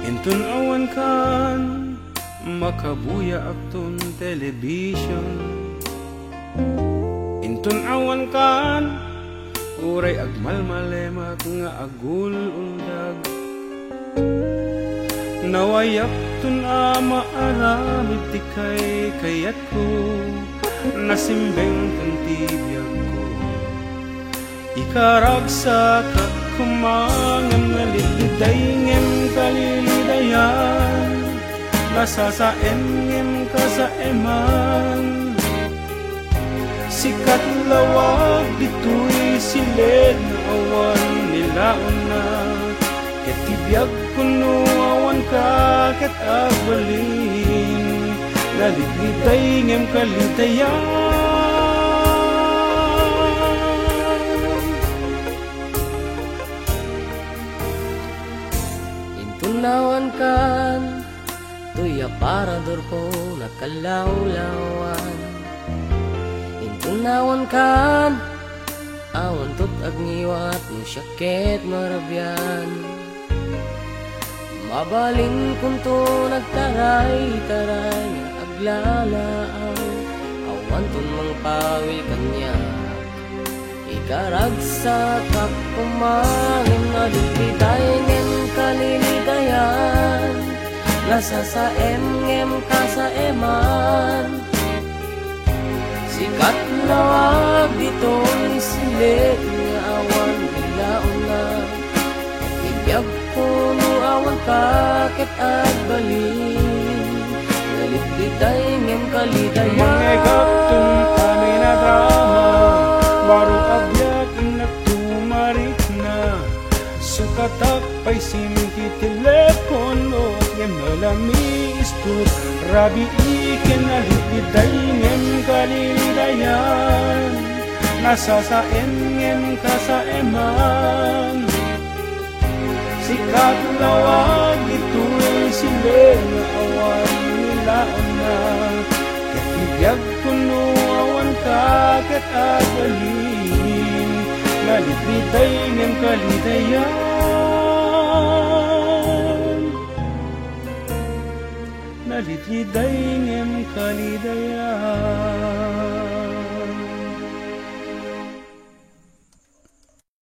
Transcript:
Intun awan kan makabuya akton television. Intun awan kan uray agmalmalemak nga agul undag. Nawayak tun ama aramid ti kay kayat ko, nasimbeng tun tibiyag ko. Ikarag sa kakumangan na liliday ngem kalilidayan, nasasaen ngem ka sa eman. Sikat lawag dito'y silid na awan nilaon na, ket tibiyag kuno awan ka ket agbalin, naliliday ngem kalidayan. Intunawan kan tuya parador ko nakalawlawan. Intunawan kan awan tot agniwat no syaket marabyan. Mabalin kung to nagtaray-taray nga aglalaaw, awan ton mang pawil kanya. Ikarag sa kakumangin na dipitay ngem kalilidayan, nasasaem ngem ka sa eman. Sikat lawag dito'y silit nga awan bilaon na, tibiyag kuno awan ka ket agbalin, naliliday ngem kalidayan. Mangegap tun amin na drama, baro agyak nagtumarik na. Sukatak pa'y simki telepono, ngem nalami istut rabi iken naliliday ngem kalilidayan, nasasaen ngem ka sa eman. Sikat lawag ito'y silid na awan nilaon na, ket tibiyag kuno awan ka ket agbalin, naliliday ngem kalidayan, naliliday ngem kalidayan.